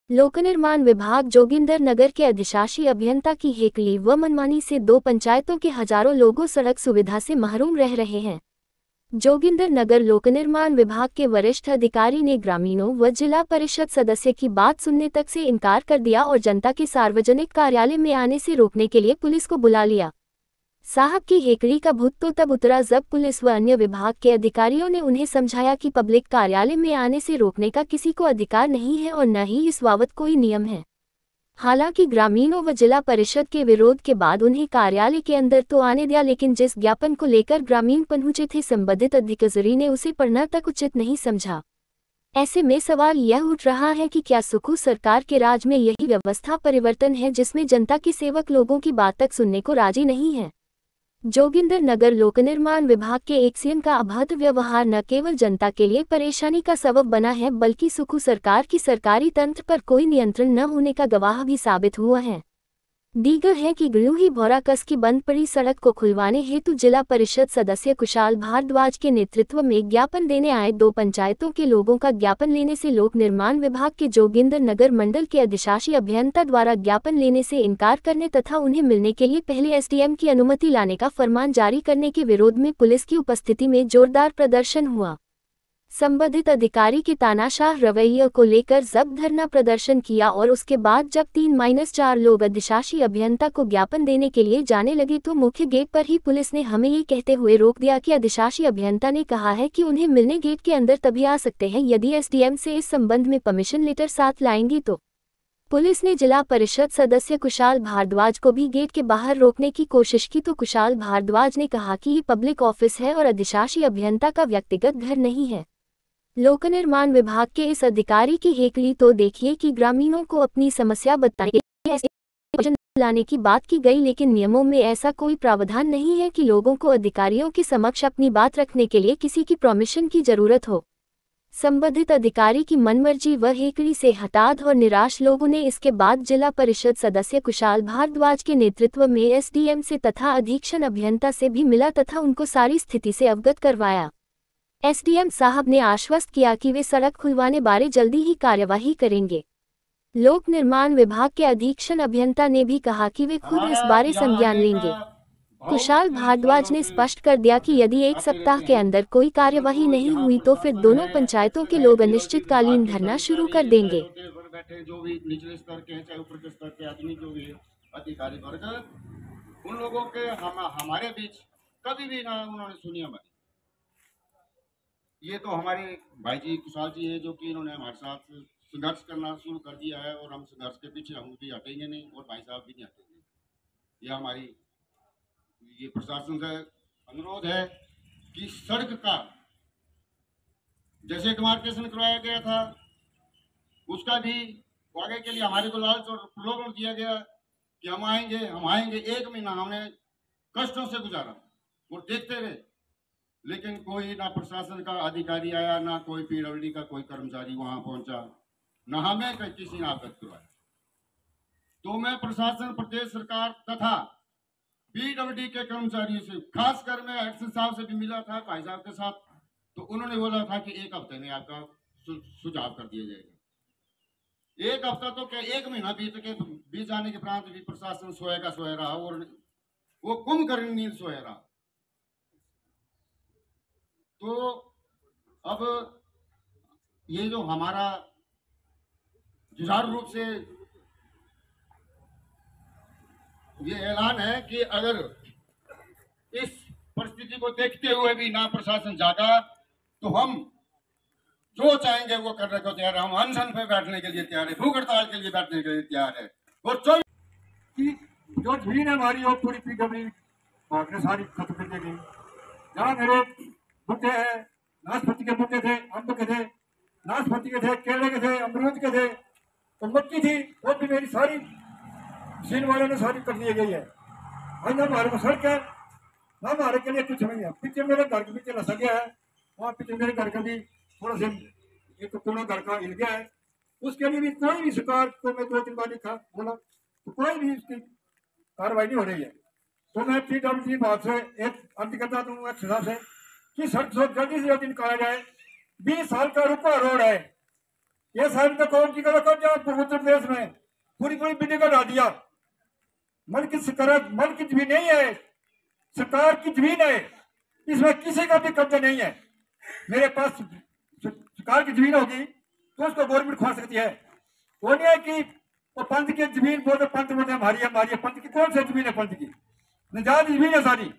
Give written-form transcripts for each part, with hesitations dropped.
लोक निर्माण विभाग जोगिंदर नगर के अधिशासी अभियंता की हेकली व मनमानी से 2 पंचायतों के हजारों लोगों सड़क सुविधा से महरूम रह रहे हैं। जोगिंदर नगर लोक निर्माण विभाग के वरिष्ठ अधिकारी ने ग्रामीणों व जिला परिषद सदस्य की बात सुनने तक से इनकार कर दिया और जनता के सार्वजनिक कार्यालय में आने से रोकने के लिए पुलिस को बुला लिया। साहब की हेकड़ी का भूत तो तब उतरा जब पुलिस व अन्य विभाग के अधिकारियों ने उन्हें समझाया कि पब्लिक कार्यालय में आने से रोकने का किसी को अधिकार नहीं है और न ही इस बाबत कोई नियम है। हालांकि ग्रामीणों व जिला परिषद के विरोध के बाद उन्हें कार्यालय के अंदर तो आने दिया, लेकिन जिस ज्ञापन को लेकर ग्रामीण पहुंचे थे संबंधित अधिकारी ने उसे पढ़ना तक उचित नहीं समझा। ऐसे में सवाल यह उठ रहा है कि क्या सुखू सरकार के राज में यही व्यवस्था परिवर्तन है जिसमें जनता के सेवक लोगों की बात तक सुनने को राजी नहीं है। जोगिंदर नगर लोक निर्माण विभाग के एक सीएम का अभद्र व्यवहार न केवल जनता के लिए परेशानी का सबब बना है बल्कि सुखू सरकार की सरकारी तंत्र पर कोई नियंत्रण न होने का गवाह भी साबित हुआ है। दीगर है कि गृह ही भौराकस की बंद पड़ी सड़क को खुलवाने हेतु जिला परिषद सदस्य कुशाल भारद्वाज के नेतृत्व में ज्ञापन देने आए 2 पंचायतों के लोगों का ज्ञापन लेने से लोक निर्माण विभाग के जोगिंदर नगर मंडल के अधिशासी अभियंता द्वारा ज्ञापन लेने से इनकार करने तथा उन्हें मिलने के लिए पहले एसडीएम की अनुमति लाने का फरमान जारी करने के विरोध में पुलिस की उपस्थिति में जोरदार प्रदर्शन हुआ। संबंधित अधिकारी के तानाशाह रवैये को लेकर जब धरना प्रदर्शन किया और उसके बाद जब 3-4 लोग अधिशासी अभियंता को ज्ञापन देने के लिए जाने लगे तो मुख्य गेट पर ही पुलिस ने हमें ये कहते हुए रोक दिया कि अधिशासी अभियंता ने कहा है कि उन्हें मिलने गेट के अंदर तभी आ सकते हैं यदि एसडीएम से इस संबंध में परमिशन लेटर साथ लाएंगी तो। पुलिस ने जिला परिषद सदस्य कुशाल भारद्वाज को भी गेट के बाहर रोकने की कोशिश की तो कुशाल भारद्वाज ने कहा कि ये पब्लिक ऑफिस है और अधिशासी अभियंता का व्यक्तिगत घर नहीं है। लोक निर्माण विभाग के इस अधिकारी की हेकली तो देखिए कि ग्रामीणों को अपनी समस्या बताने के लिए लाने की बात की गई, लेकिन नियमों में ऐसा कोई प्रावधान नहीं है कि लोगों को अधिकारियों के समक्ष अपनी बात रखने के लिए किसी की परमिशन की जरूरत हो। संबंधित अधिकारी की मनमर्जी व हेकली से हताश और निराश लोगों ने इसके बाद जिला परिषद सदस्य कुशाल भारद्वाज के नेतृत्व में एसडीएम से तथा अधीक्षण अभियंता से भी मिला तथा उनको सारी स्थिति से अवगत करवाया। एसडीएम साहब ने आश्वस्त किया कि वे सड़क खुलवाने बारे जल्दी ही कार्यवाही करेंगे। लोक निर्माण विभाग के अधीक्षण अभियंता ने भी कहा कि वे खुद इस बारे संज्ञान लेंगे। कुशाल भारद्वाज ने स्पष्ट कर दिया कि यदि 1 सप्ताह के अंदर कोई कार्यवाही नहीं हुई तो फिर दोनों पंचायतों के लोग अनिश्चितकालीन धरना शुरू कर देंगे। जो भी निचले स्तर के चाहे ऊपर के स्तर के आदमी जो भी अधिकारी वर्ग उन लोगों के हमारे बीच कभी भी ना उन्होंने सुनी हमारी। ये तो हमारे भाई जी कुशाल जी है जो कि इन्होंने हमारे साथ संघर्ष करना शुरू कर दिया है और हम संघर्ष के पीछे हम भी हटेंगे नहीं और भाई साहब भी नहीं हटेंगे। यह हमारी ये प्रशासन से अनुरोध है कि सड़क का जैसे डिमार्केशन करवाया गया था उसका भी आगे के लिए हमारे को लालच और प्रलोभन दिया गया कि हम आएंगे 1 महीना हमने कष्टों से गुजारा और देखते रहे, लेकिन कोई ना प्रशासन का अधिकारी आया ना कोई पीडब्ल्यूडी का कोई कर्मचारी वहां पहुंचा, ना हमें किसी ने अवगत करवाया। तो मैं प्रशासन प्रदेश सरकार तथा पीडब्ल्यूडी के कर्मचारियों से खासकर मैं एक्शन साहब से भी मिला था भाई साहब के साथ, तो उन्होंने बोला था कि 1 हफ्ते में आपका सुझाव कर दिया जाएगा। 1 हफ्ता तो क्या 1 महीना बीत जाने के उपरांत भी प्रशासन सोया रहा और वो कुंभकर्ण नींद सोया रहा। तो अब ये जो हमारा जुझारू रूप से ये ऐलान है कि अगर इस परिस्थिति को देखते हुए भी ना प्रशासन जागा तो हम जो चाहेंगे वो करने को तैयार है। हम अनशन पे बैठने के लिए तैयार है, भूख हड़ताल के लिए बैठने के लिए तैयार है। और जो जमीन है हमारी वो पूरी पीडब्ल्यूडी भाग ने सारी खत्म कर दी गई। जहाँ मेरे बुके है, नाशपाती के बुके थे, अम्ब के थे, नाशपाती के थे, केले के थे, अमरूद के थे, तो मक्की थी वो भी मेरी सारी मशीन वालों ने सारी कर दी गई है। आज हमारे को सड़क है ना, हमारे के लिए कुछ नहीं है। पीछे मेरे घर के पीछे लसा गया है, वहाँ पीछे मेरे घर का भी थोड़ा सा एक कोना घर का हिल गया है, उसके लिए भी कोई भी सरकार को मैं 2-3 बार लिखा बोला तो कोई भी इसकी कार्रवाई नहीं हो रही है। तो मैं पीडब्ल्यूडी बात से एक अर्ज करता हूँ एक्शन से कि सड़क जल्दी से जल्दी निकाला जाए। 20 साल का रुका रोड है, ये साइड में कौन की करो जो उत्तर प्रदेश में पूरी पूरी बिल्डिंग को ढा दिया। मन की जमीन नहीं है, सरकार की जमीन है, इसमें किसी का भी कब्जा नहीं है। मेरे पास सरकार की जमीन होगी तो उसको गवर्नमेंट खा सकती है। वो नहीं है कि वो पंथ की जमीन बोलते, पंथ बोलते हमारी है। पंथ की कौन सी जमीन है? पंथ की निजात जमीन है सारी।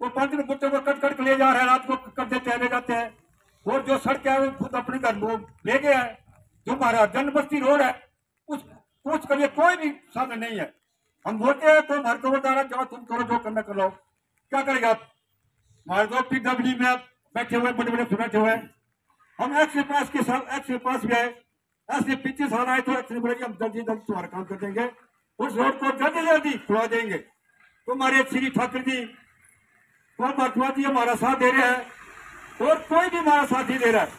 वो पंथ में कुत्ते को कट कट के ले जा रहे हैं, रात को कट देते हैं, ले जाते हैं। और जो सड़क है वो खुद अपने घर लोग ले गया है। जो हमारा जनबस्ती रोड है उसके लिए कोई भी साधन नहीं है। हम बोलते हैं तो हमारे को बता रहा जाओ तुम करो जो करना कर लो। क्या करेगा आप? हमारे दो पीडब्ल्यू में बैठे हुए बड़े बड़े बैठे हुए हैं। हम एक्स पास के साथ एक्स पास भी आए, ऐसे 25 साल आए तो एक्स बोले कि हम जल्दी जल्दी तुम्हारा काम कर देंगे, उस रोड को जल्दी जल्दी खुलवा देंगे। तो हमारे श्री ठाकुर जी कौन महात्मा जी हमारा साथ दे रहे हैं और कोई भी हमारा साथ नहीं दे रहा है।